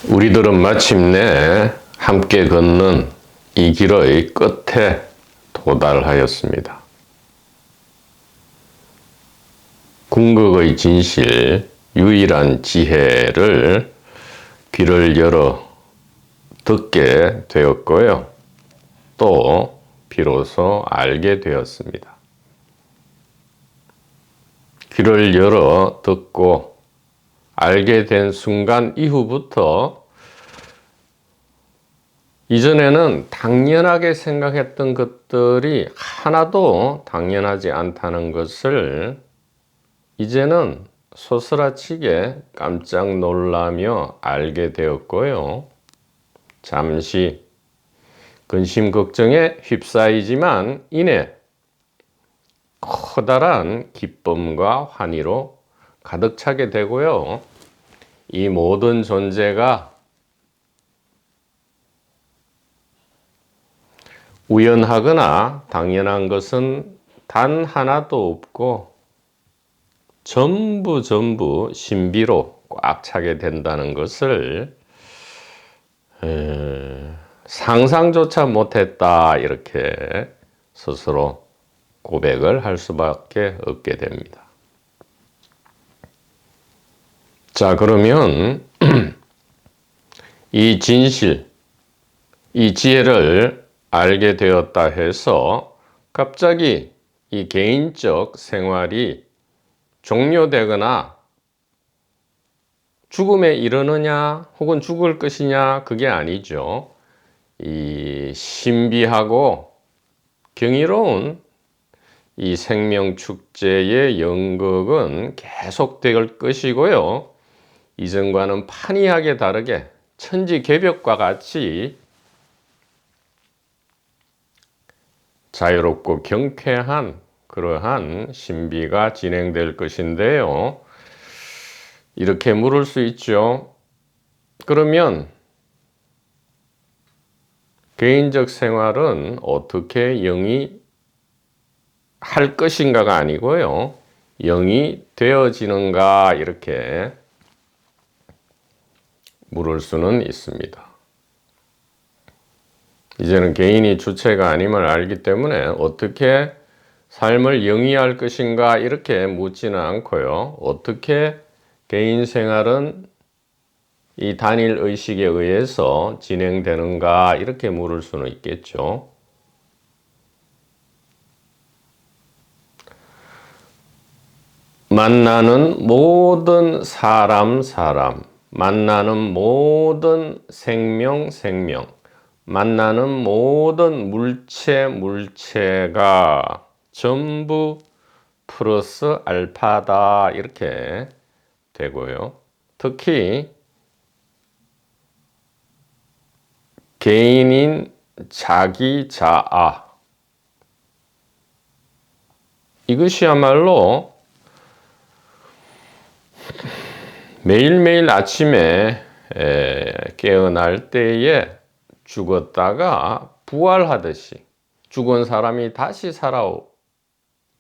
우리들은 마침내 함께 걷는 이 길의 끝에 도달하였습니다. 궁극의 진실, 유일한 지혜를 귀를 열어 듣게 되었고요. 또 비로소 알게 되었습니다. 귀를 열어 듣고 알게 된 순간 이후부터 이전에는 당연하게 생각했던 것들이 하나도 당연하지 않다는 것을 이제는 소스라치게 깜짝 놀라며 알게 되었고요. 잠시 근심 걱정에 휩싸이지만 이내 커다란 기쁨과 환희로 가득 차게 되고요. 이 모든 존재가 우연하거나 당연한 것은 단 하나도 없고 전부 신비로 꽉 차게 된다는 것을 상상조차 못했다, 이렇게 스스로 고백을 할 수밖에 없게 됩니다. 자, 그러면 이 진실, 이 지혜를 알게 되었다 해서 갑자기 이 개인적 생활이 종료되거나 죽음에 이르느냐 혹은 죽을 것이냐, 그게 아니죠. 이 신비하고 경이로운 이 생명축제의 연극은 계속될 것이고요. 이전과는 판이하게 다르게 천지개벽과 같이 자유롭고 경쾌한 그러한 신비가 진행될 것인데요. 이렇게 물을 수 있죠. 그러면 개인적 생활은 어떻게 영이 할 것인가가 아니고요. 영이 되어지는가, 이렇게 물을 수는 있습니다. 이제는 개인이 주체가 아님을 알기 때문에 어떻게 삶을 영위할 것인가, 이렇게 묻지는 않고요. 어떻게 개인 생활은 이 단일 의식에 의해서 진행되는가, 이렇게 물을 수는 있겠죠. 만나는 모든 사람, 만나는 모든 생명, 만나는 모든 물체가 전부 플러스 알파다, 이렇게 되고요. 특히 개인인 자기 자아, 이것이야말로 매일매일 아침에 깨어날 때에 죽었다가 부활하듯이, 죽은 사람이 다시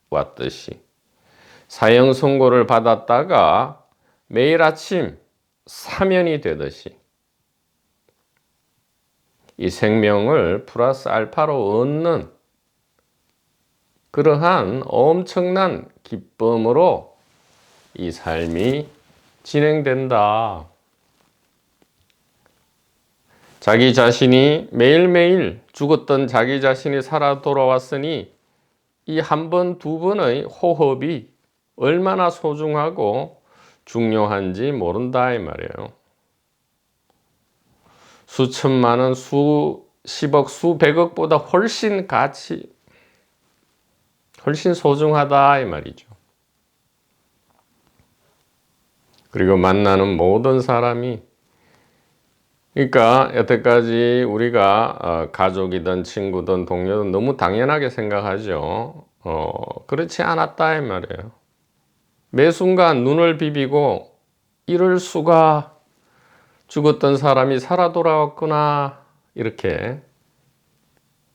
살아왔듯이, 사형 선고를 받았다가 매일 아침 사면이 되듯이 이 생명을 플러스 알파로 얻는 그러한 엄청난 기쁨으로 이 삶이 진행된다. 자기 자신이 매일매일 죽었던 자기 자신이 살아 돌아왔으니 이 한 번, 두 번의 호흡이 얼마나 소중하고 중요한지 모른다, 이 말이에요. 수천만 원, 수십억, 수백억보다 훨씬 소중하다, 이 말이죠. 그리고 만나는 모든 사람이, 그러니까 여태까지 우리가 가족이든 친구든 동료든 너무 당연하게 생각하죠. 그렇지 않았다, 이 말이에요. 매 순간 눈을 비비고 이럴 수가, 죽었던 사람이 살아 돌아왔구나, 이렇게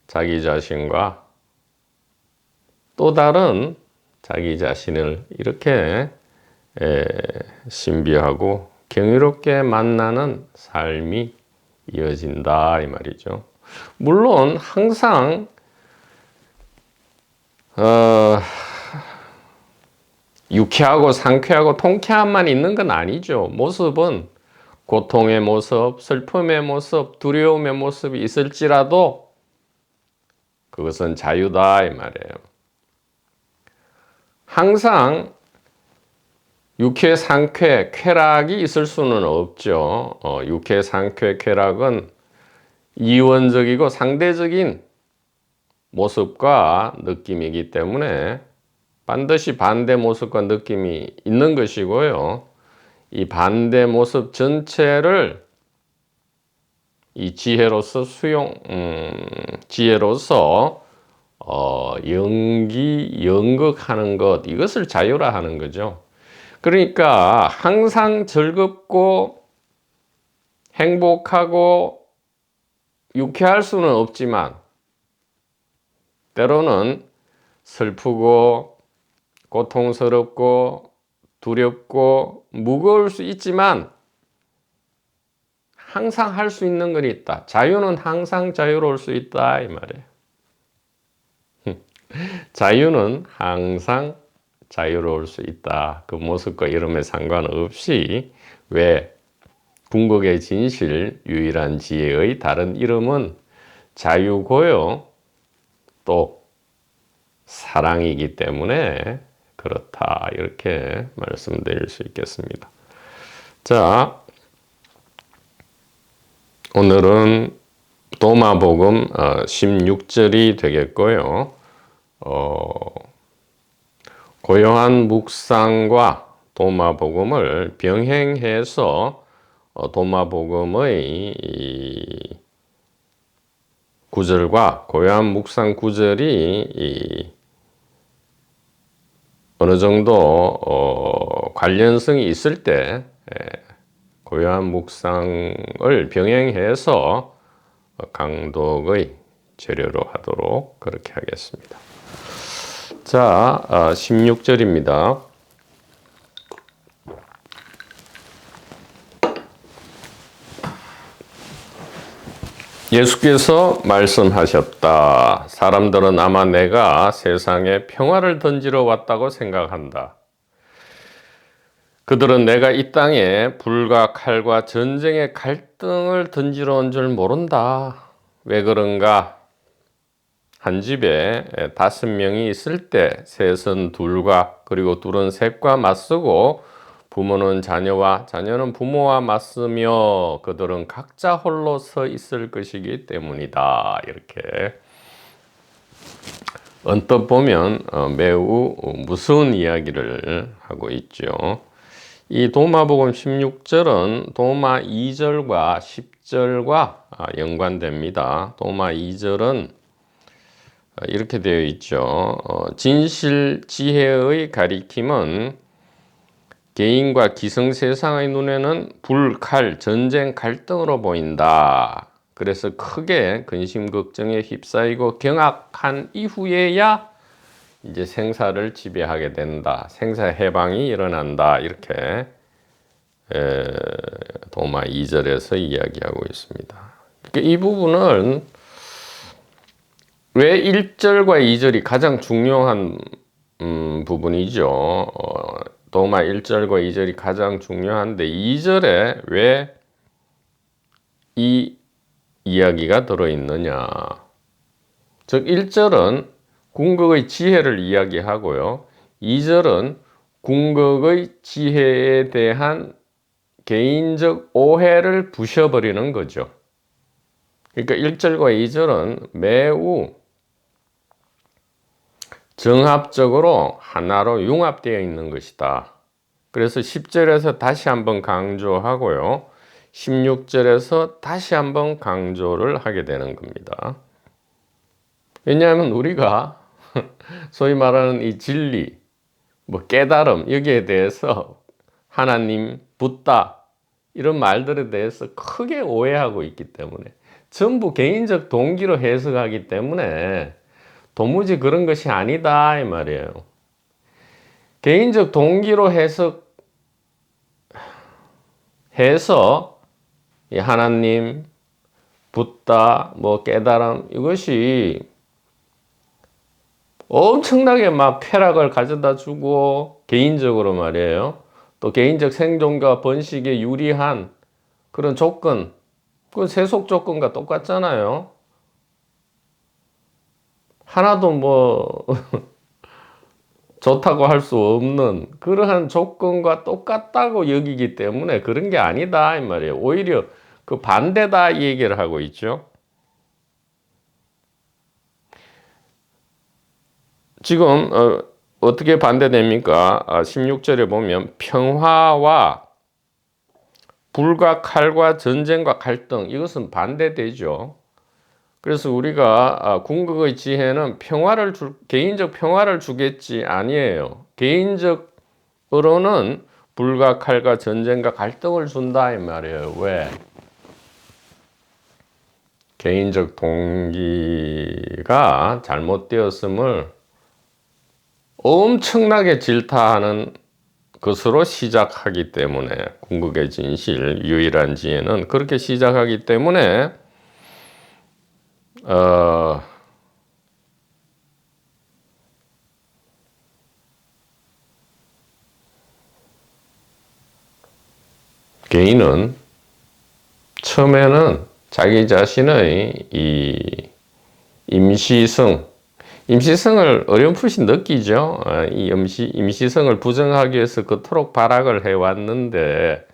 자기 자신과 또 다른 자기 자신을 이렇게 신비하고 경이롭게 만나는 삶이 이어진다 이 말이죠. 물론 항상 유쾌하고 상쾌하고 통쾌함만 있는 건 아니죠. 모습은 고통의 모습, 슬픔의 모습, 두려움의 모습이 있을지라도 그것은 자유다 이 말이에요. 항상 유쾌, 상쾌, 쾌락이 있을 수는 없죠. 유쾌, 상쾌, 쾌락은 이원적이고 상대적인 모습과 느낌이기 때문에 반드시 반대 모습과 느낌이 있는 것이고요. 이 반대 모습 전체를 이 지혜로서 지혜로서 연극하는 것, 이것을 자유라 하는 거죠. 그러니까 항상 즐겁고 행복하고 유쾌할 수는 없지만 때로는 슬프고 고통스럽고 두렵고 무거울 수 있지만 항상 할 수 있는 건 있다. 자유는 항상 자유로울 수 있다 이 말이에요. 자유는 항상 자유로울 수 있다. 그 모습과 이름에 상관없이 왜 궁극의 진실 유일한 지혜의 다른 이름은 자유고요. 또 사랑이기 때문에 그렇다. 이렇게 말씀드릴 수 있겠습니다. 자, 오늘은 도마복음 16절이 되겠고요. 고요한 묵상과 도마복음을 병행해서 도마복음의 구절과 고요한 묵상 구절이 어느 정도 관련성이 있을 때 고요한 묵상을 병행해서 강독의 재료로 하도록 그렇게 하겠습니다. 자, 16절입니다. 예수께서 말씀하셨다. 사람들은 아마 내가 세상에 평화를 던지러 왔다고 생각한다. 그들은 내가 이 땅에 불과 칼과 전쟁의 갈등을 던지러 온 줄 모른다. 왜 그런가? 한 집에 5명이 있을 때 셋은 둘과 그리고 둘은 셋과 맞서고 부모는 자녀와 자녀는 부모와 맞서며 그들은 각자 홀로 서 있을 것이기 때문이다. 이렇게 언뜻 보면 매우 무서운 이야기를 하고 있죠. 이 도마복음 16절은 도마 2절과 10절과 연관됩니다. 도마 2절은 이렇게 되어 있죠. 진실 지혜의 가리킴은 개인과 기성 세상의 눈에는 불, 칼, 전쟁, 갈등으로 보인다. 그래서 크게 근심 걱정에 휩싸이고 경악한 이후에야 이제 생사를 지배하게 된다. 생사 해방이 일어난다. 이렇게 도마 2절에서 이야기하고 있습니다. 그러니까 이 부분은 왜 1절과 2절이 가장 중요한 부분이죠. 도마 1절과 2절이 가장 중요한데 2절에 왜 이 이야기가 들어있느냐. 즉 1절은 궁극의 지혜를 이야기하고요. 2절은 궁극의 지혜에 대한 개인적 오해를 부셔버리는 거죠. 그러니까 1절과 2절은 매우 정합적으로 하나로 융합되어 있는 것이다. 그래서 10절에서 다시 한번 강조하고요. 16절에서 다시 한번 강조를 하게 되는 겁니다. 왜냐하면 우리가 소위 말하는 이 진리, 깨달음, 여기에 대해서 하나님, 붓다, 이런 말들에 대해서 크게 오해하고 있기 때문에 전부 개인적 동기로 해석하기 때문에 도무지 그런 것이 아니다 이 말이에요. 개인적 동기로 해서 이 하나님, 붓다, 뭐 깨달음 이것이 엄청나게 막 쾌락을 가져다 주고 개인적으로 말이에요. 또 개인적 생존과 번식에 유리한 그런 조건, 그 세속 조건과 똑같잖아요. 하나도 뭐 좋다고 할 수 없는 그러한 조건과 똑같다고 여기기 때문에 그런 게 아니다 이 말이에요. 오히려 그 반대다 이 얘기를 하고 있죠. 지금 어떻게 반대됩니까? 16절에 보면 평화와 불과 칼과 전쟁과 갈등 이것은 반대되죠. 그래서 우리가 궁극의 지혜는 개인적 평화를 주겠지 아니에요. 개인적으로는 불과 칼과 전쟁과 갈등을 준다 이 말이에요. 왜? 개인적 동기가 잘못되었음을 엄청나게 질타하는 것으로 시작하기 때문에 궁극의 진실, 유일한 지혜는 그렇게 시작하기 때문에 개인은 처음에는 자기 자신의 이 임시성을 어렴풋이 느끼죠. 이 임시성을 부정하기 위해서 그토록 발악을 해왔는데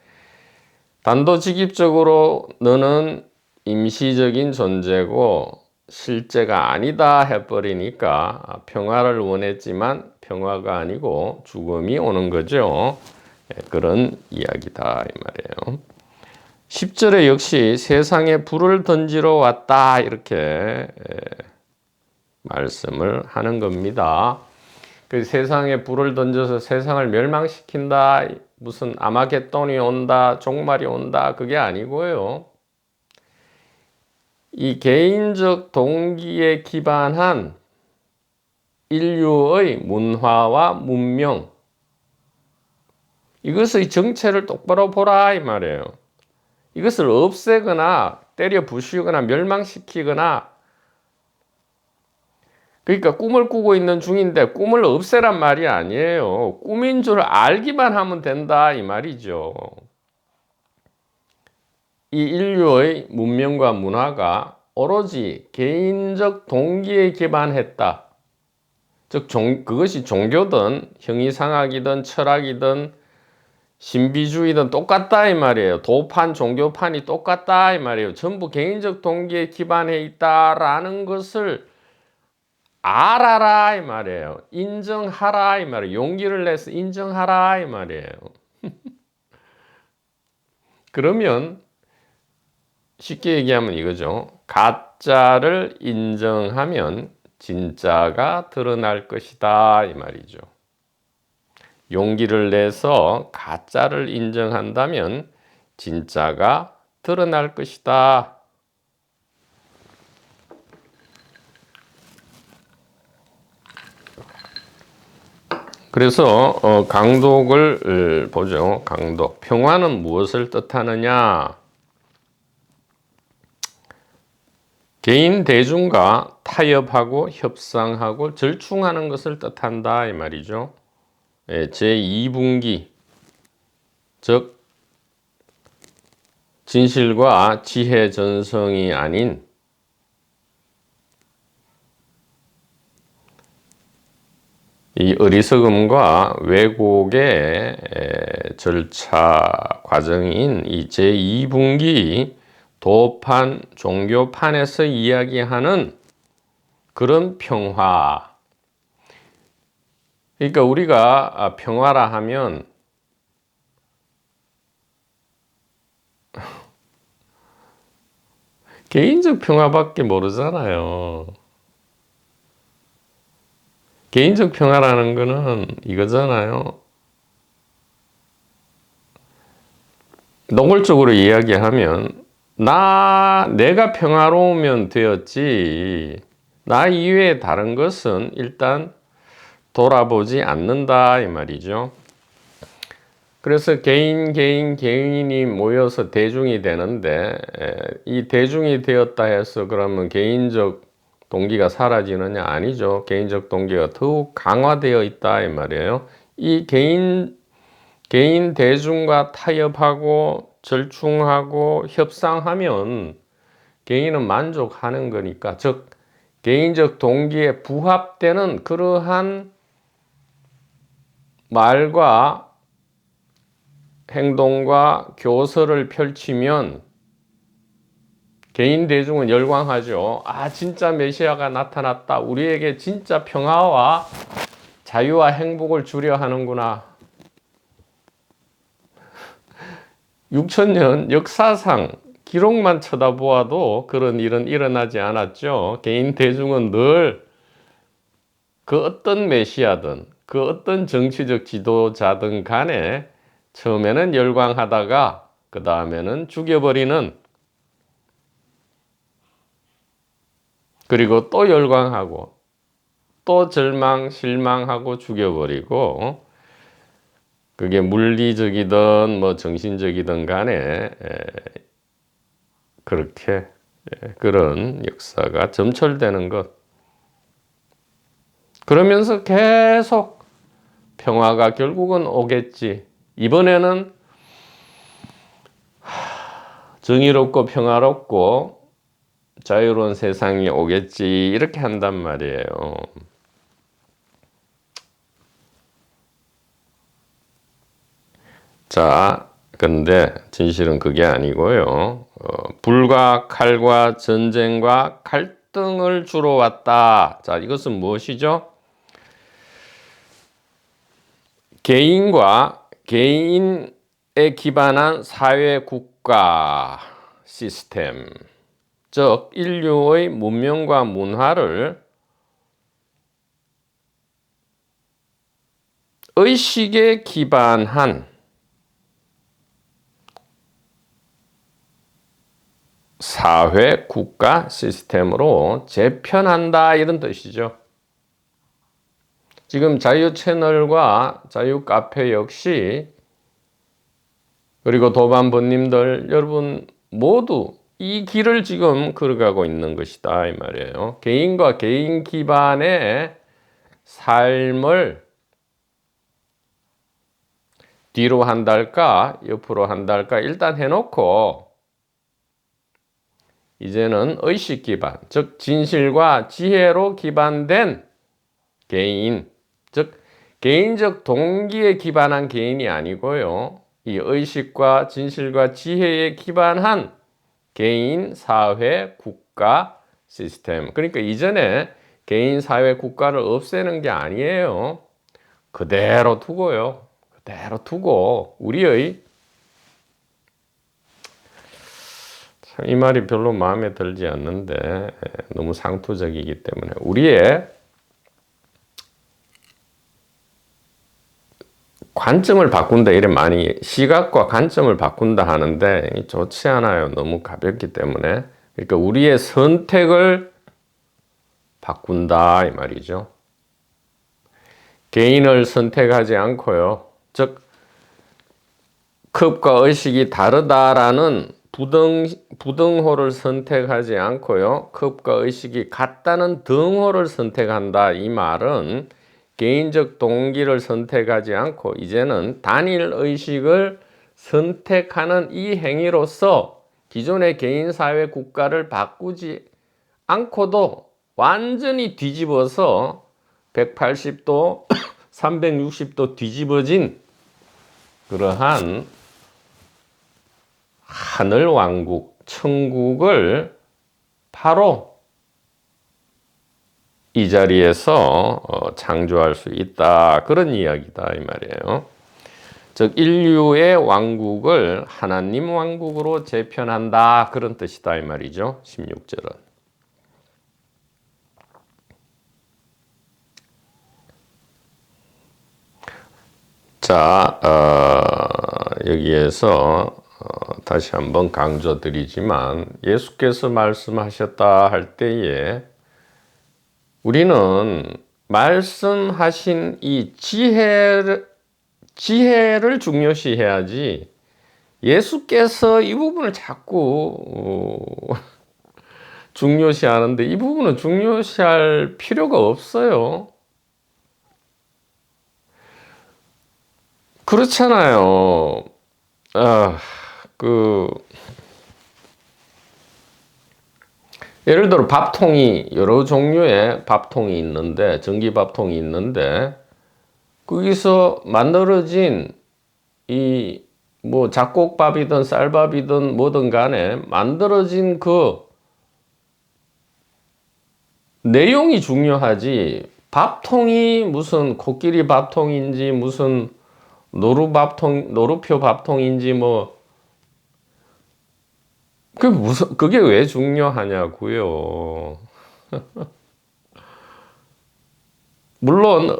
단도직입적으로 너는 임시적인 존재고 실제가 아니다 해버리니까 평화를 원했지만 평화가 아니고 죽음이 오는 거죠. 그런 이야기다 이 말이에요. 10절에 역시 세상에 불을 던지러 왔다 이렇게 말씀을 하는 겁니다. 그 세상에 불을 던져서 세상을 멸망시킨다, 무슨 아마겟돈이 온다, 종말이 온다 그게 아니고요. 이 개인적 동기에 기반한 인류의 문화와 문명 이것의 정체를 똑바로 보라 이 말이에요. 이것을 없애거나 때려 부수거나 멸망시키거나 그러니까 꿈을 꾸고 있는 중인데 꿈을 없애란 말이 아니에요. 꿈인 줄 알기만 하면 된다 이 말이죠. 이 인류의 문명과 문화가 오로지 개인적 동기에 기반했다. 즉 그것이 종교든 형이상학이든 철학이든 신비주의든 똑같다 이 말이에요. 도판, 종교판이 똑같다 이 말이에요. 전부 개인적 동기에 기반해 있다라는 것을 알아라 이 말이에요. 인정하라 이 말이에요. 용기를 내서 인정하라 이 말이에요. 그러면 쉽게 얘기하면 이거죠. 가짜를 인정하면 진짜가 드러날 것이다 이 말이죠. 용기를 내서 가짜를 인정한다면 진짜가 드러날 것이다. 그래서 강독을 보죠. 강독. 평화는 무엇을 뜻하느냐? 개인 대중과 타협하고 협상하고 절충하는 것을 뜻한다 이 말이죠. 제2분기 즉 진실과 지혜 전성이 아닌 이 어리석음과 왜곡의 절차 과정인 이 제2분기 도판, 종교판에서 이야기하는 그런 평화. 그러니까 우리가 평화라 하면 개인적 평화밖에 모르잖아요. 개인적 평화라는 거는 이거잖아요. 노골적으로 이야기하면 내가 평화로우면 되었지 나 이외에 다른 것은 일단 돌아보지 않는다 이 말이죠. 그래서 개인이 모여서 대중이 되는데 이 대중이 되었다 해서 그러면 개인적 동기가 사라지느냐? 아니죠. 개인적 동기가 더욱 강화되어 있다 이 말이에요. 이 개인 대중과 타협하고 절충하고 협상하면 개인은 만족하는 거니까, 즉 개인적 동기에 부합되는 그러한 말과 행동과 교서를 펼치면 개인 대중은 열광하죠. 아, 진짜 메시아가 나타났다. 우리에게 진짜 평화와 자유와 행복을 주려 하는구나. 6,000년 역사상 기록만 쳐다보아도 그런 일은 일어나지 않았죠. 개인 대중은 늘 그 어떤 메시아든 그 어떤 정치적 지도자든 간에 처음에는 열광하다가 그 다음에는 죽여버리는, 그리고 또 열광하고 또 실망하고 죽여버리고, 그게 물리적이든 뭐 정신적이든 간에 그렇게 그런 역사가 점철되는 것. 그러면서 계속 평화가 결국은 오겠지. 이번에는 정의롭고 평화롭고 자유로운 세상이 오겠지. 이렇게 한단 말이에요. 자, 근데 진실은 그게 아니고요. 불과 칼과 전쟁과 갈등을 주로 왔다. 자, 이것은 무엇이죠? 개인과 개인에 기반한 사회 국가 시스템, 즉 인류의 문명과 문화를 의식에 기반한 사회 국가 시스템으로 재편한다, 이런 뜻이죠. 지금 자유 채널과 자유 카페 역시, 그리고 도반부님들 여러분 모두 이 길을 지금 걸어가고 있는 것이다 이 말이에요. 개인과 개인 기반의 삶을 뒤로 한달까 옆으로 한달까 일단 해놓고, 이제는 의식 기반, 즉 진실과 지혜로 기반된 개인, 즉 개인적 동기에 기반한 개인이 아니고요, 이 의식과 진실과 지혜에 기반한 개인, 사회, 국가 시스템. 그러니까 이전에 개인, 사회, 국가를 없애는 게 아니에요. 그대로 두고요. 그대로 두고 우리의, 참 이 말이 별로 마음에 들지 않는데 너무 상투적이기 때문에 우리의 관점을 바꾼다, 이래 많이 시각과 관점을 바꾼다 하는데 좋지 않아요. 너무 가볍기 때문에. 그러니까 우리의 선택을 바꾼다 이 말이죠. 개인을 선택하지 않고요, 즉 컵과 의식이 다르다라는 부등호를 선택하지 않고요, 컵과 의식이 같다는 등호를 선택한다. 이 말은 개인적 동기를 선택하지 않고 이제는 단일 의식을 선택하는 이 행위로서 기존의 개인, 사회, 국가를 바꾸지 않고도 완전히 뒤집어서 180도, 360도 뒤집어진 그러한 하늘왕국, 천국을 바로 이 자리에서 창조할 수 있다, 그런 이야기다 이 말이에요. 즉 인류의 왕국을 하나님 왕국으로 재편한다, 그런 뜻이다 이 말이죠. 16절은. 자, 여기에서 다시 한번 강조드리지만, 예수께서 말씀하셨다 할 때에 우리는 말씀하신 이 지혜를 중요시해야지 예수께서 이 부분을 자꾸 중요시하는데 이 부분은 중요시할 필요가 없어요. 그렇잖아요. 아, 그 예를 들어 밥통이 여러 종류의 밥통이 있는데 전기 밥통이 있는데 거기서 만들어진 이 뭐 잡곡밥이든 쌀밥이든 뭐든 간에 만들어진 그 내용이 중요하지 밥통이 무슨 코끼리 밥통인지 무슨 노루표 밥통인지 뭐 그게 왜 중요하냐고요. 물론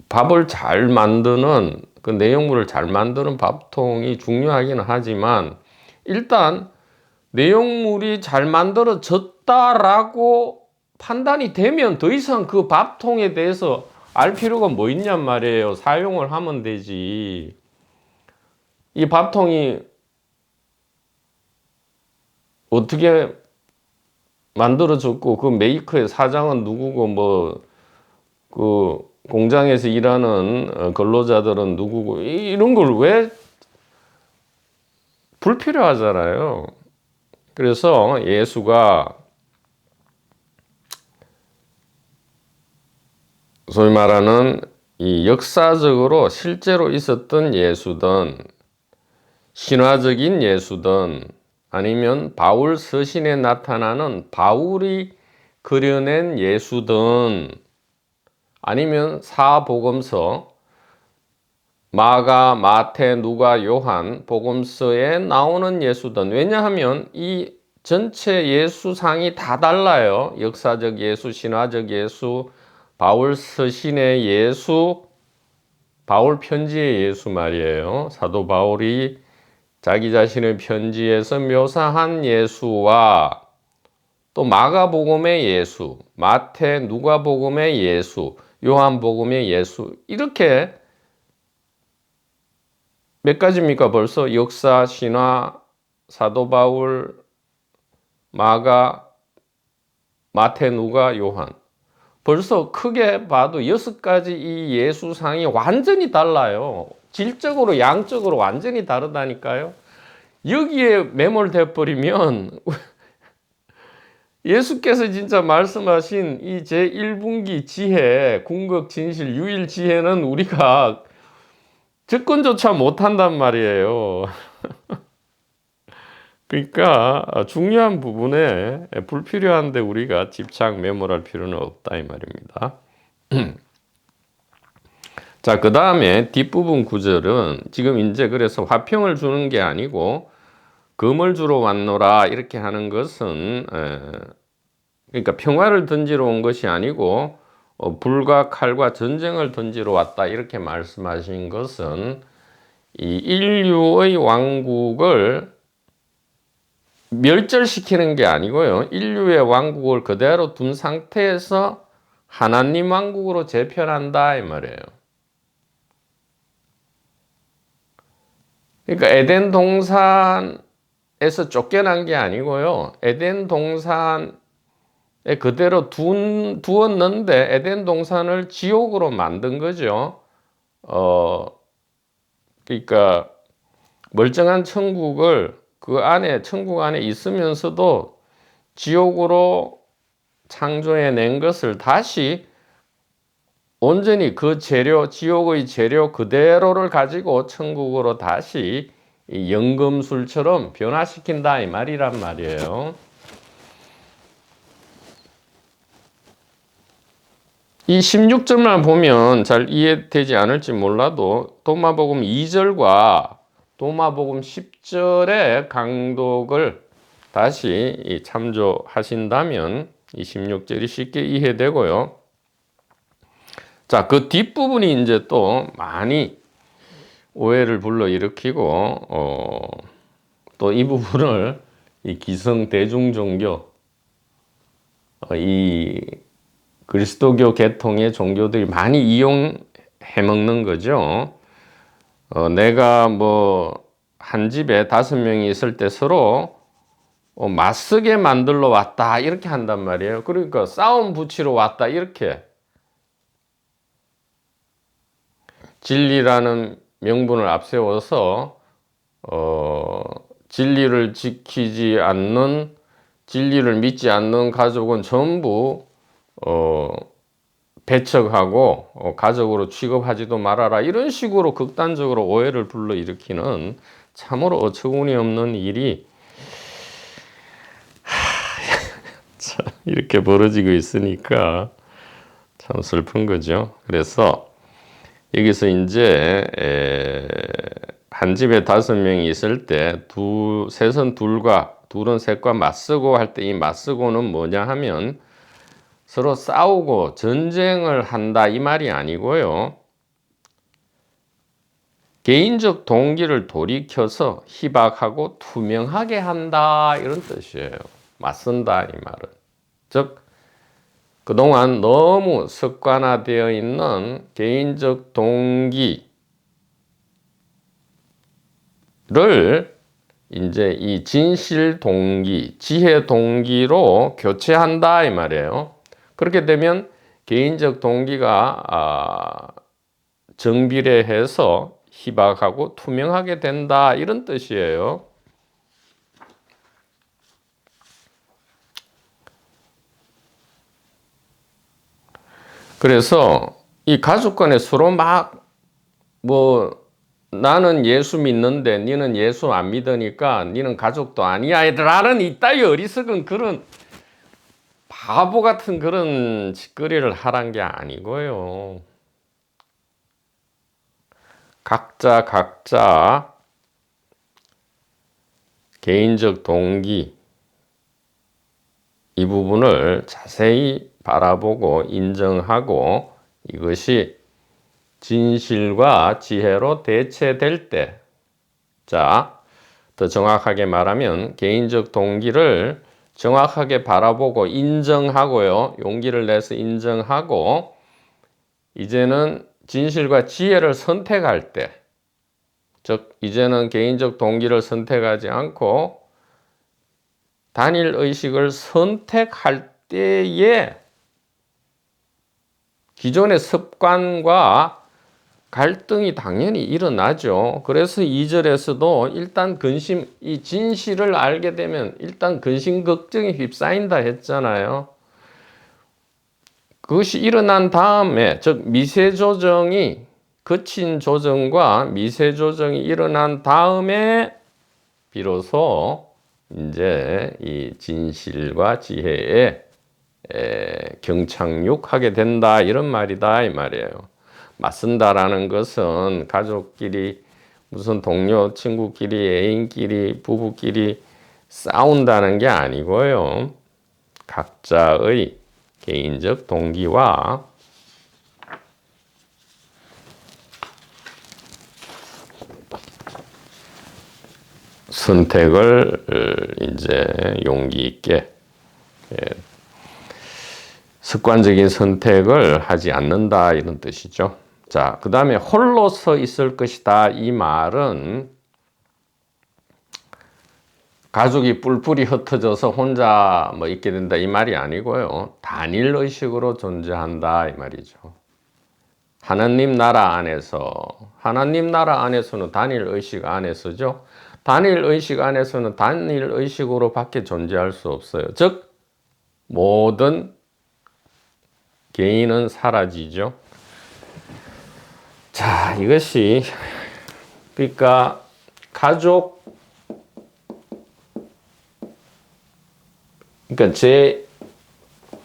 밥을 잘 만드는 그 내용물을 잘 만드는 밥통이 중요하기는 하지만 일단 내용물이 잘 만들어졌다라고 판단이 되면 더 이상 그 밥통에 대해서 알 필요가 뭐 있냔 말이에요. 사용을 하면 되지. 이 밥통이 어떻게 만들어졌고 그 메이커의 사장은 누구고 뭐 그 공장에서 일하는 근로자들은 누구고 이런 걸 왜 불필요하잖아요. 그래서 예수가 소위 말하는 이 역사적으로 실제로 있었던 예수든 신화적인 예수든 아니면 바울 서신에 나타나는 바울이 그려낸 예수든 아니면 사복음서 마가, 마태, 누가, 요한 복음서에 나오는 예수든 왜냐하면 이 전체 예수상이 다 달라요. 역사적 예수, 신화적 예수, 바울 서신의 예수, 바울 편지의 예수 말이에요. 사도 바울이 자기 자신의 편지에서 묘사한 예수와 또 마가복음의 예수, 마태, 누가복음의 예수, 요한복음의 예수 이렇게 몇 가지입니까? 벌써 역사, 신화, 사도 바울, 마가, 마태, 누가, 요한 벌써 크게 봐도 6가지 이 예수상이 완전히 달라요. 질적으로 양적으로 완전히 다르다니까요. 여기에 매몰돼 버리면 예수께서 진짜 말씀하신 이 제1분기 지혜, 궁극, 진실, 유일 지혜는 우리가 접근조차 못한단 말이에요. 그러니까 중요한 부분에 불필요한데 우리가 집착, 매몰할 필요는 없다 이 말입니다. 자, 그 다음에 뒷부분 구절은 지금 이제 그래서 화평을 주는 게 아니고 금을 주러 왔노라 이렇게 하는 것은 그러니까 평화를 던지러 온 것이 아니고 불과 칼과 전쟁을 던지러 왔다 이렇게 말씀하신 것은 이 인류의 왕국을 멸절시키는 게 아니고요. 인류의 왕국을 그대로 둔 상태에서 하나님 왕국으로 재편한다 이 말이에요. 그러니까 에덴 동산에서 쫓겨난 게 아니고요. 에덴 동산에 그대로 두었는데 에덴 동산을 지옥으로 만든 거죠. 그러니까 멀쩡한 천국을 그 안에 천국 안에 있으면서도 지옥으로 창조해 낸 것을 다시 온전히 그 재료, 지옥의 재료 그대로를 가지고 천국으로 다시 연금술처럼 변화시킨다 이 말이란 말이에요. 이 16절만 보면 잘 이해되지 않을지 몰라도 도마복음 2절과 도마복음 10절의 강독을 다시 참조하신다면 이 16절이 쉽게 이해되고요. 자, 그 뒷부분이 이제 또 많이 오해를 불러일으키고 또 이 부분을 이 기성 대중 종교 이 그리스도교 계통의 종교들이 많이 이용해 먹는 거죠. 내가 뭐 한 집에 5명이 있을 때 서로 맞서게 만들러 왔다 이렇게 한단 말이에요. 그러니까 싸움 붙이러 왔다 이렇게 진리라는 명분을 앞세워서 진리를 지키지 않는 진리를 믿지 않는 가족은 전부 배척하고 가족으로 취급하지도 말아라 이런 식으로 극단적으로 오해를 불러일으키는 참으로 어처구니 없는 일이 이렇게 벌어지고 있으니까 참 슬픈 거죠. 그래서 여기서 이제 한 집에 5명이 있을 때 셋은 둘은 셋과 맞서고 할 때 이 맞서고는 뭐냐 하면 서로 싸우고 전쟁을 한다 이 말이 아니고요. 개인적 동기를 돌이켜서 희박하고 투명하게 한다 이런 뜻이에요. 맞선다 이 말은. 즉 그동안 너무 습관화되어 있는 개인적 동기를 이제 이 진실 동기, 지혜 동기로 교체한다 이 말이에요. 그렇게 되면 개인적 동기가 정비례해서 희박하고 투명하게 된다 이런 뜻이에요. 그래서 이 가족 간에 서로 나는 예수 믿는데 니는 예수 안 믿으니까 니는 가족도 아니야 라는 이따위 어리석은 그런 바보 같은 그런 짓거리를 하란 게 아니고요. 각자 개인적 동기 이 부분을 자세히 바라보고 인정하고 이것이 진실과 지혜로 대체될 때, 더 정확하게 말하면 개인적 동기를 정확하게 바라보고 인정하고요. 용기를 내서 인정하고 이제는 진실과 지혜를 선택할 때, 즉 이제는 개인적 동기를 선택하지 않고 단일 의식을 선택할 때에 기존의 습관과 갈등이 당연히 일어나죠. 그래서 2절에서도 일단 이 진실을 알게 되면 일단 근심 걱정에 휩싸인다 했잖아요. 그것이 일어난 다음에, 즉 미세조정이 거친 조정과 미세조정이 일어난 다음에 비로소 이제 이 진실과 지혜에 경착륙하게 된다 이런 말이다 이 말이에요. 맞선다라는 것은 가족끼리 무슨 동료, 친구끼리, 애인끼리, 부부끼리 싸운다는 게 아니고요. 각자의 개인적 동기와 선택을 이제 용기 있게 습관적인 선택을 하지 않는다 이런 뜻이죠. 자, 그 다음에 홀로서 있을 것이다 이 말은 가족이 뿔뿔이 흩어져서 혼자 있게 된다 이 말이 아니고요. 단일 의식으로 존재한다 이 말이죠. 하나님 나라 안에서는 단일 의식 안에서죠. 단일 의식 안에서는 단일 의식으로 밖에 존재할 수 없어요. 즉 모든 개인은 사라지죠. 자, 이것이 그러니까 가족 그러니까 제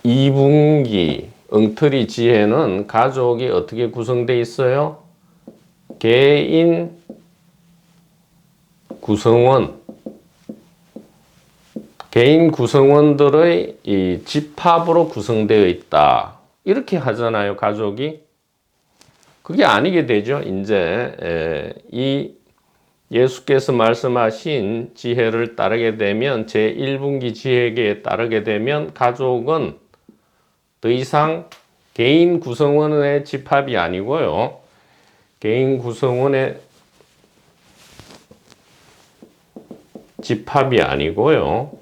2분기 엉터리 지혜는 가족이 어떻게 구성되어 있어요? 개인 구성원들의 이 집합으로 구성되어 있다. 이렇게 하잖아요, 가족이. 그게 아니게 되죠. 이제 이 예수께서 말씀하신 지혜를 따르게 되면 제1분기 지혜에 따르게 되면 가족은 더 이상 개인 구성원의 집합이 아니고요. 개인 구성원의 집합이 아니고요.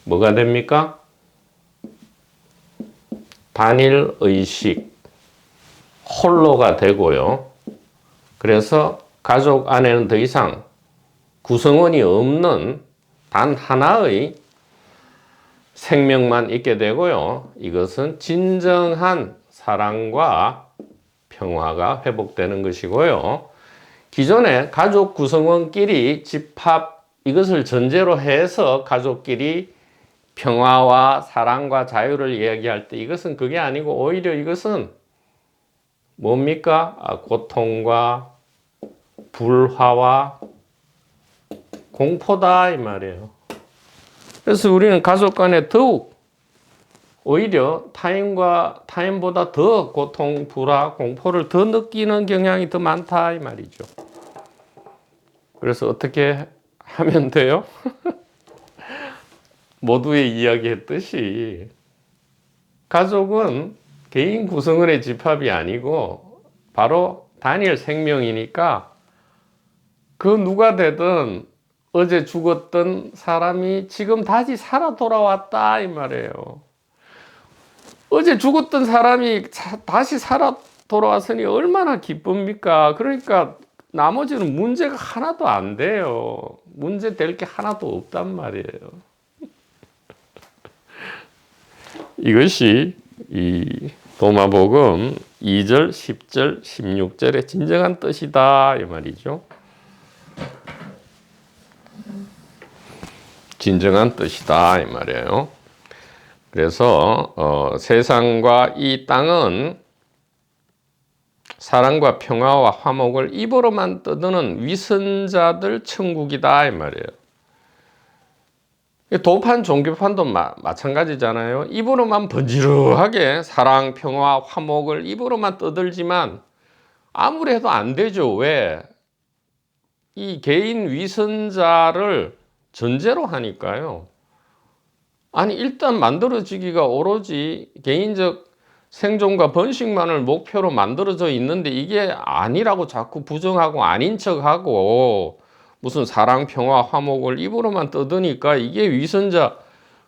뭐가 됩니까? 단일 의식, 홀로가 되고요. 그래서 가족 안에는 더 이상 구성원이 없는 단 하나의 생명만 있게 되고요. 이것은 진정한 사랑과 평화가 회복되는 것이고요. 기존에 가족 구성원끼리 집합, 이것을 전제로 해서 가족끼리 평화와 사랑과 자유를 이야기할 때 이것은 그게 아니고 오히려 이것은 뭡니까? 고통과 불화와 공포다 이 말이에요. 그래서 우리는 가족 간에 더욱 오히려 타인보다 더 고통, 불화, 공포를 더 느끼는 경향이 더 많다 이 말이죠. 그래서 어떻게 하면 돼요? 모두의 이야기했듯이 가족은 개인 구성원의 집합이 아니고 바로 단일 생명이니까 그 누가 되든 어제 죽었던 사람이 지금 다시 살아 돌아왔다 이 말이에요. 어제 죽었던 사람이 다시 살아 돌아왔으니 얼마나 기쁩니까? 그러니까 나머지는 문제가 하나도 안 돼요. 문제 될 게 하나도 없단 말이에요. 이것이 이 도마복음 2절, 10절, 16절의 진정한 뜻이다 이 말이죠. 진정한 뜻이다 이 말이에요. 그래서 세상과 이 땅은 사랑과 평화와 화목을 입으로만 떠드는 위선자들 천국이다 이 말이에요. 도판 종교판도 마찬가지잖아요. 입으로만 번지르하게 사랑, 평화, 화목을 입으로만 떠들지만 아무리 해도 안 되죠. 왜? 이 개인 위선자를 전제로 하니까요. 아니 일단 만들어지기가 오로지 개인적 생존과 번식만을 목표로 만들어져 있는데 이게 아니라고 자꾸 부정하고 아닌 척하고 무슨 사랑, 평화, 화목을 입으로만 떠드니까 이게 위선자.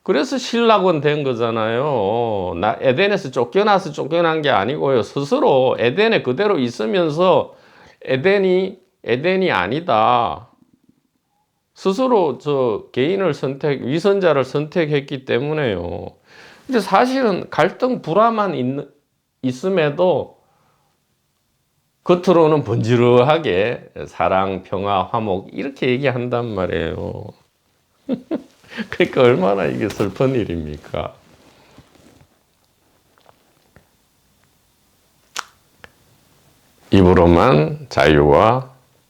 그래서 신락원 된 거잖아요. 나 에덴에서 쫓겨나서 쫓겨난 게 아니고요. 스스로 에덴에 그대로 있으면서 에덴이 아니다. 스스로 개인을 위선자를 선택했기 때문에요. 근데 사실은 갈등, 불화만 있음에도 겉으로는 번지르하게 사랑, 평화, 화목 이렇게 얘기한단 말이에요. 그러니까 얼마나 이게 슬픈 일입니까? 입으로만 자유와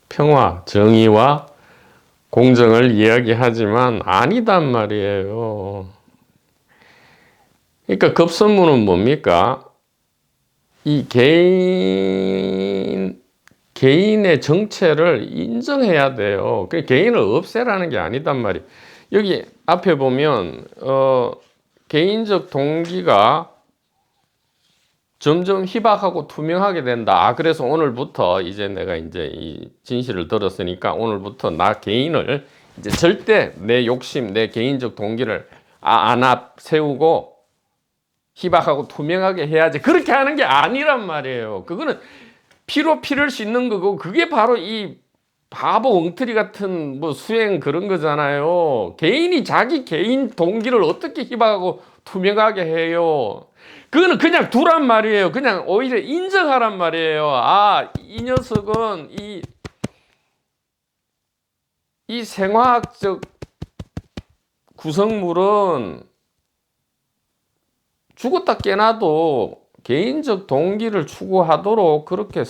평화, 정의와 공정을 이야기하지만 아니단 말이에요. 그러니까 급선무는 뭡니까? 이 개인의 정체를 인정해야 돼요. 그 개인을 없애라는 게 아니단 말이에요. 여기 앞에 보면 개인적 동기가 점점 희박하고 투명하게 된다. 그래서 오늘부터 이제 내가 이제 이 진실을 들었으니까 오늘부터 나 개인을 이제 절대 내 욕심, 내 개인적 동기를 안 앞세우고 희박하고 투명하게 해야지. 그렇게 하는 게 아니란 말이에요. 그거는 피를 씻는 거고 그게 바로 이 바보 엉터리 같은 수행 그런 거잖아요. 개인이 자기 개인 동기를 어떻게 희박하고 투명하게 해요. 그거는 그냥 두란 말이에요. 그냥 오히려 인정하란 말이에요. 이 녀석은 이 생화학적 구성물은 죽었다 깨나도 개인적 동기를 추구하도록 그렇게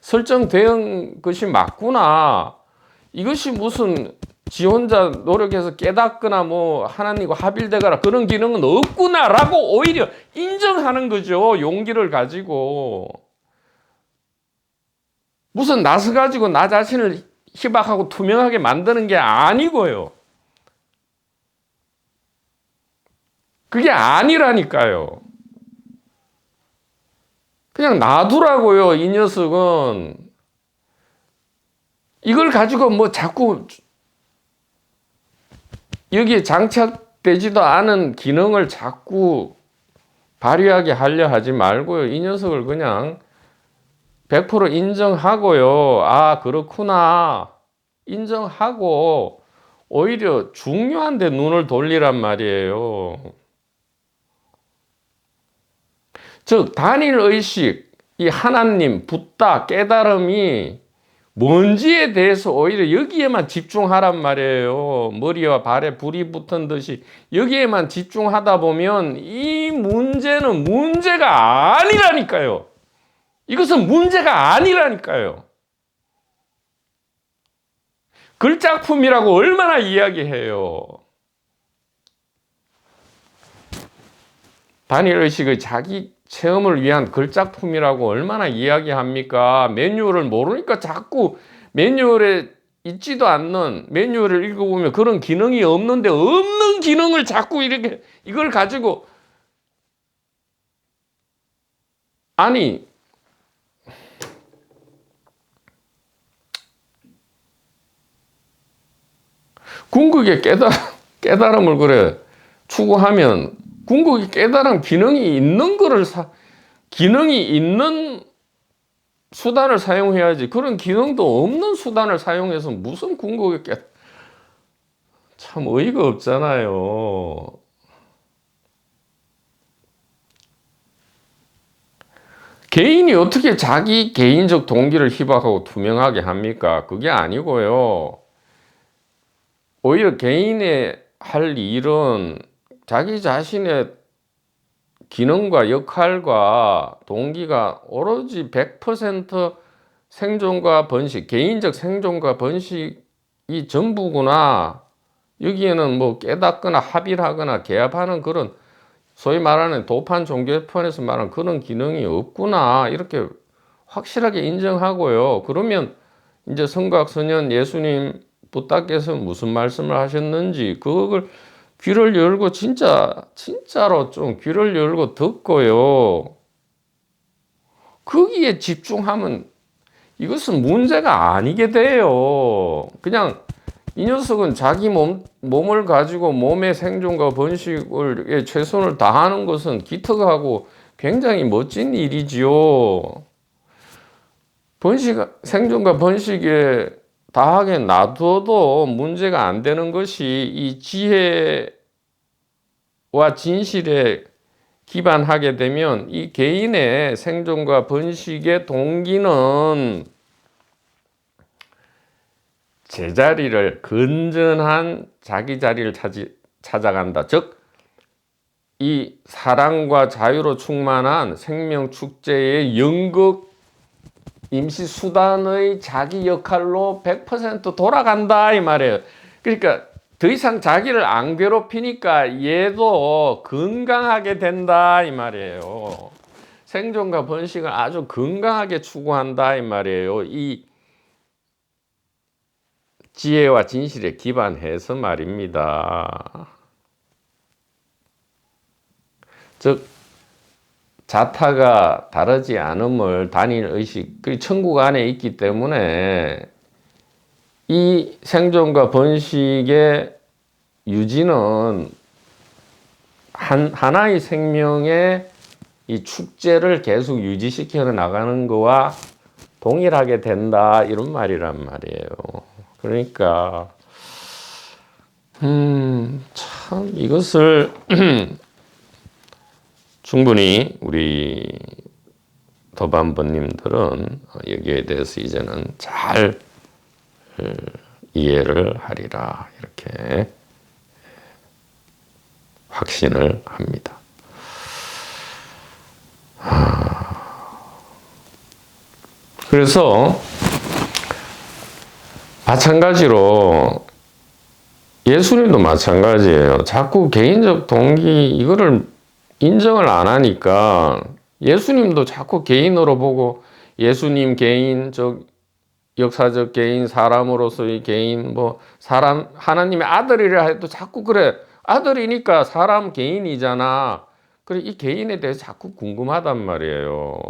설정된 것이 맞구나. 이것이 무슨 지 혼자 노력해서 깨닫거나 하나님과 합일되거나 그런 기능은 없구나라고 오히려 인정하는 거죠. 용기를 가지고. 무슨 낯을 가지고 나 자신을 희박하고 투명하게 만드는 게 아니고요. 그게 아니라니까요. 그냥 놔두라고요. 이 녀석은. 이걸 가지고 자꾸 여기에 장착되지도 않은 기능을 자꾸 발휘하게 하려 하지 말고요. 이 녀석을 그냥 100% 인정하고요. 아, 그렇구나. 인정하고 오히려 중요한데 눈을 돌리란 말이에요. 즉, 단일의식, 이 하나님, 붓다, 깨달음이 뭔지에 대해서 오히려 여기에만 집중하란 말이에요. 머리와 발에 불이 붙은 듯이 여기에만 집중하다 보면 이 문제는 문제가 아니라니까요. 이것은 문제가 아니라니까요. 글작품이라고 얼마나 이야기해요. 단일의식의 자기 체험을 위한 글작품이라고 얼마나 이야기합니까? 매뉴얼을 모르니까 자꾸 매뉴얼에 있지도 않는 매뉴얼을 읽어보면 그런 기능이 없는데 없는 기능을 자꾸 이렇게 이걸 가지고 아니 궁극의 깨달음을 그래 추구하면 궁극의 깨달음 기능이 있는 거를 기능이 있는 수단을 사용해야지. 그런 기능도 없는 수단을 사용해서 무슨 궁극의 참 어이가 없잖아요. 개인이 어떻게 자기 개인적 동기를 희박하고 투명하게 합니까? 그게 아니고요. 오히려 개인의 할 일은 자기 자신의 기능과 역할과 동기가 오로지 100% 생존과 번식, 개인적 생존과 번식이 전부구나. 여기에는 뭐 깨닫거나 합일하거나 개합하는 그런 소위 말하는 도판 종교편에서 말하는 그런 기능이 없구나. 이렇게 확실하게 인정하고요. 그러면 이제 성곽선현 예수님 부따께서 무슨 말씀을 하셨는지 그걸 귀를 열고 진짜로 좀 귀를 열고 듣고요. 거기에 집중하면 이것은 문제가 아니게 돼요. 그냥 이 녀석은 자기 몸을 가지고 몸의 생존과 번식을 최선을 다하는 것은 기특하고 굉장히 멋진 일이지요. 생존과 번식에 다하게 놔둬도 문제가 안 되는 것이 이 지혜와 진실에 기반하게 되면 이 개인의 생존과 번식의 동기는 제자리를 건전한 자기 자리를 찾아간다. 즉, 이 사랑과 자유로 충만한 생명 축제의 연극 임시 수단의 자기 역할로 100% 돌아간다 이 말이에요. 그러니까 더 이상 자기를 안 괴롭히니까 얘도 건강하게 된다 이 말이에요. 생존과 번식을 아주 건강하게 추구한다 이 말이에요. 이 지혜와 진실에 기반해서 말입니다. 즉 자타가 다르지 않음을 단일의식, 그 천국 안에 있기 때문에 이 생존과 번식의 유지는 하나의 생명의 이 축제를 계속 유지시켜 나가는 거와 동일하게 된다 이런 말이란 말이에요. 그러니까 참 이것을 충분히 우리 더반번님들은 여기에 대해서 이제는 잘 이해를 하리라 이렇게 확신을 합니다. 그래서 마찬가지로 예수님도 마찬가지예요. 자꾸 개인적 동기 이거를 인정을 안 하니까 예수님도 자꾸 개인으로 보고 예수님 개인, 역사적 개인, 사람으로서의 개인, 뭐 사람 하나님의 아들이라 해도 자꾸 그래. 아들이니까 사람 개인이잖아. 그래 이 개인에 대해서 자꾸 궁금하단 말이에요.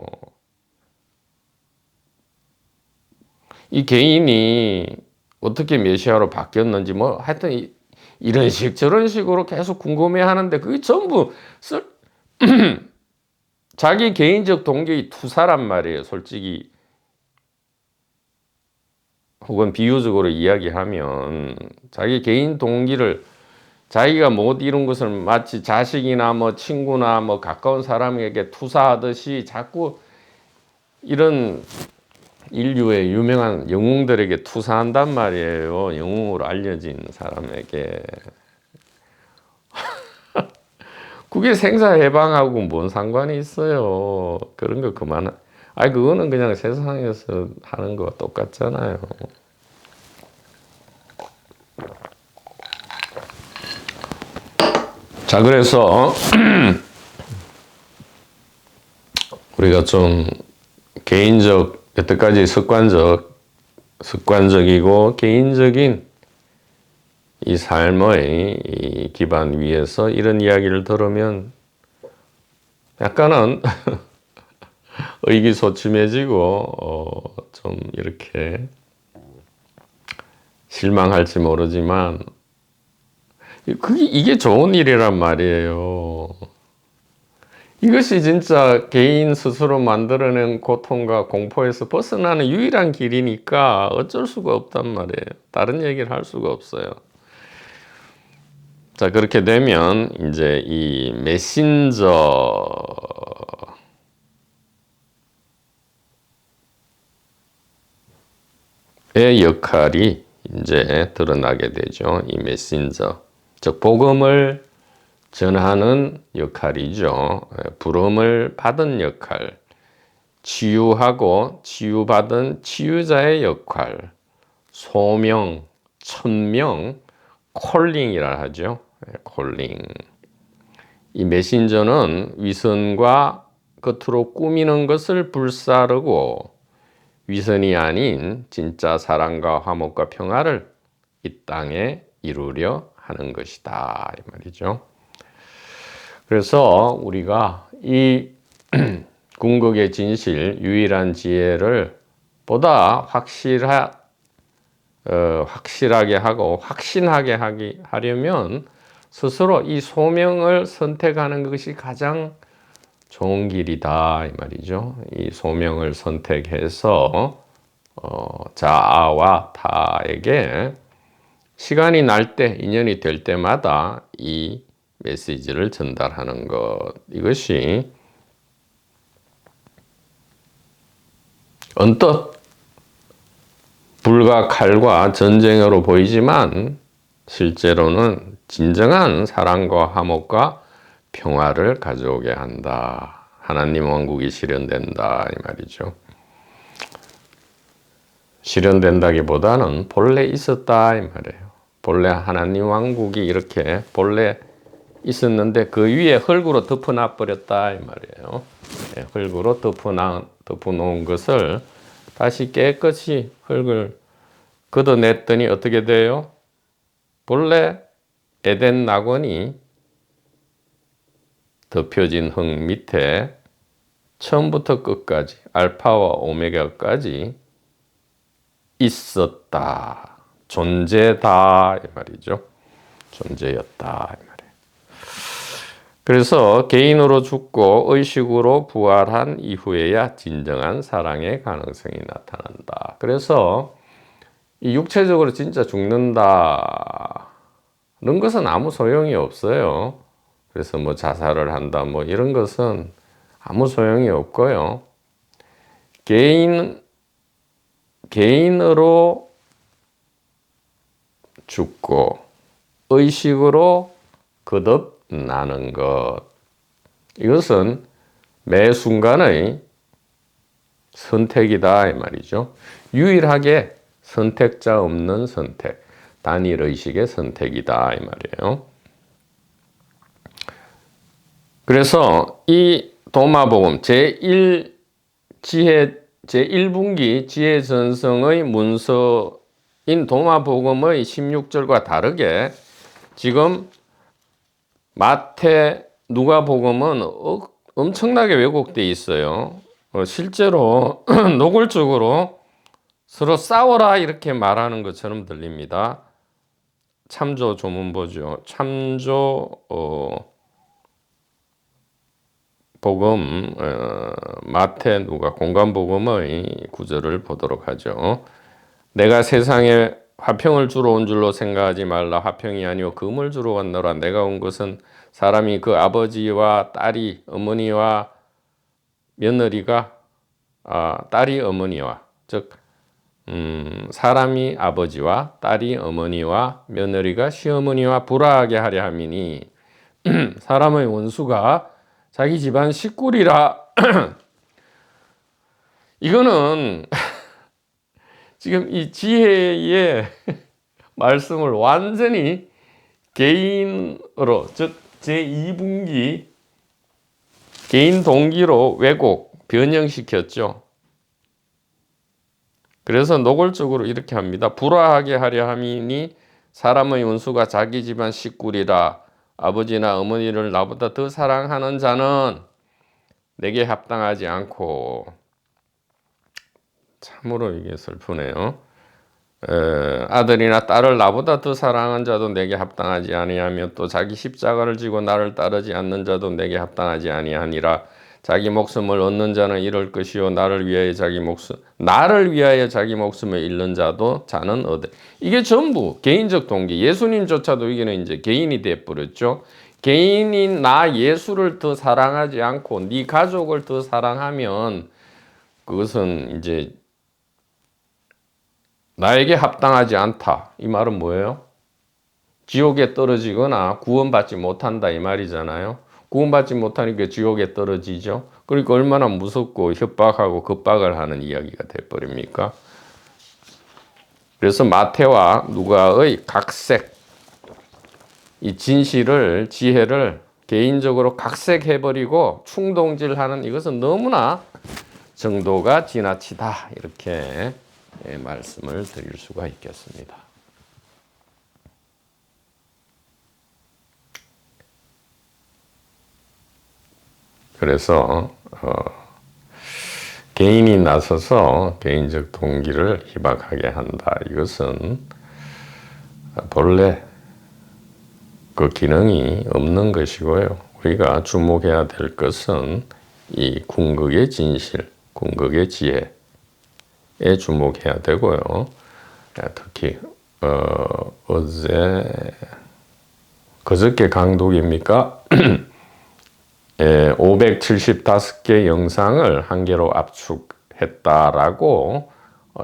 이 개인이 어떻게 메시아로 바뀌었는지 뭐 하여튼 이런 식 저런 식으로 계속 궁금해 하는데 그게 전부 자기 개인적 동기의 투사란 말이에요. 솔직히 혹은 비유적으로 이야기하면 자기 개인 동기를 자기가 못 이룬 것을 마치 자식이나 뭐 친구나 뭐 가까운 사람에게 투사하듯이 자꾸 이런 인류의 유명한 영웅들에게 투사한단 말이에요. 영웅으로 알려진 사람에게. 그게 생사해방하고 뭔 상관이 있어요. 그런 거 그만. 아니 그거는 그냥 세상에서 하는 거와 똑같잖아요. 자, 그래서 우리가 좀 개인적, 여태까지 습관적이고 개인적인 이 삶의 이 기반 위에서 이런 이야기를 들으면 약간은 의기소침해지고 좀 이렇게 실망할지 모르지만 이게 좋은 일이란 말이에요. 이것이 진짜 개인 스스로 만들어낸 고통과 공포에서 벗어나는 유일한 길이니까 어쩔 수가 없단 말이에요. 다른 얘기를 할 수가 없어요. 자, 그렇게 되면 이제 이 메신저의 역할이 이제 드러나게 되죠. 이 메신저. 즉, 복음을 전하는 역할이죠. 부름을 받은 역할, 치유하고 치유받은 치유자의 역할, 소명, 천명, 콜링이라 하죠. 콜링. 이 메신저는 위선과 겉으로 꾸미는 것을 불사르고 위선이 아닌 진짜 사랑과 화목과 평화를 이 땅에 이루려 하는 것이다. 이 말이죠. 그래서 우리가 이 궁극의 진실, 유일한 지혜를 보다 확실하게 하고 확신하게 하려면 스스로 이 소명을 선택하는 것이 가장 좋은 길이다 이 말이죠. 이 소명을 선택해서 자아와 타에게 시간이 날 때, 인연이 될 때마다 이 메시지를 전달하는 것, 이것이 언뜻 불과 칼과 전쟁으로 보이지만 실제로는 진정한 사랑과 화목과 평화를 가져오게 한다. 하나님 왕국이 실현된다 이 말이죠. 실현된다기보다는 본래 있었다 이 말이에요. 본래 하나님 왕국이 이렇게 본래 있었는데 그 위에 흙으로 덮어놔 버렸다 이 말이에요. 흙으로 덮어놓은 것을 다시 깨끗이 흙을 걷어냈더니 어떻게 돼요? 본래 에덴 낙원이 덮여진 흙 밑에 처음부터 끝까지 알파와 오메가까지 있었다. 존재다 이 말이죠. 존재였다 이 말이에요. 그래서 개인으로 죽고 의식으로 부활한 이후에야 진정한 사랑의 가능성이 나타난다. 그래서 이 육체적으로 진짜 죽는다는 것은 아무 소용이 없어요. 그래서 뭐 자살을 한다 뭐 이런 것은 아무 소용이 없고요. 개인으로 죽고 의식으로 거듭나는 것, 이것은 매 순간의 선택이다 이 말이죠. 유일하게 선택자 없는 선택, 단일 의식의 선택이다 이 말이에요. 그래서 이 도마복음 제1분기 지혜 전성의 문서인 도마복음의 16절과 다르게 지금 마태, 누가복음은 엄청나게 왜곡되어 있어요. 실제로 노골적으로 서로 싸워라 이렇게 말하는 것처럼 들립니다. 참조 조문 보죠. 참조 복음 마태 누가 공관복음의 구절을 보도록 하죠. 내가 세상에 화평을 주러 온 줄로 생각하지 말라. 화평이 아니오 금을 주러 왔노라. 내가 온 것은 사람이 그 아버지와 딸이 어머니와 며느리가 딸이 어머니와 즉 사람이 아버지와 딸이 어머니와 며느리가 시어머니와 불화하게 하려 함이니 사람의 원수가 자기 집안 식구리라. 이거는 지금 이 지혜의 말씀을 완전히 개인으로 즉 제2분기 개인 동기로 왜곡 변형시켰죠. 그래서 노골적으로 이렇게 합니다. 불화하게 하려 함이니 사람의 원수가 자기 집안 식구리라. 아버지나 어머니를 나보다 더 사랑하는 자는 내게 합당하지 않고. 참으로 이게 슬프네요. 아들이나 딸을 나보다 더 사랑하는 자도 내게 합당하지 아니하며 또 자기 십자가를 지고 나를 따르지 않는 자도 내게 합당하지 아니하니라. 자기 목숨을 얻는 자는 잃을 것이요 나를 위하여 자기 목숨을 잃는 자는 얻으. 이게 전부 개인적 동기. 예수님조차도 이게는 이제 개인이 돼 버렸죠. 개인인 나 예수를 더 사랑하지 않고 네 가족을 더 사랑하면 그것은 이제 나에게 합당하지 않다. 이 말은 뭐예요? 지옥에 떨어지거나 구원받지 못한다 이 말이잖아요. 구원받지 못하니까 지옥에 떨어지죠. 그러니까 얼마나 무섭고 협박하고 겁박을 하는 이야기가 돼버립니까? 그래서 마태와 누가의 각색, 이 진실을, 지혜를 개인적으로 각색해버리고 충동질하는 이것은 너무나 정도가 지나치다. 이렇게 말씀을 드릴 수가 있겠습니다. 그래서 개인이 나서서 개인적 동기를 희박하게 한다. 이것은 본래 그 기능이 없는 것이고요. 우리가 주목해야 될 것은 이 궁극의 진실, 궁극의 지혜에 주목해야 되고요. 특히 그저께 강독입니까? 575개 영상을 한 개로 압축했다라고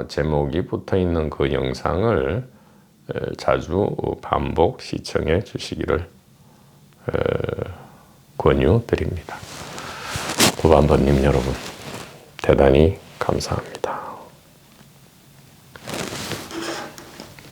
제목이 붙어 있는 그 영상을 자주 반복 시청해 주시기를 권유드립니다. 구반번님 여러분, 대단히 감사합니다.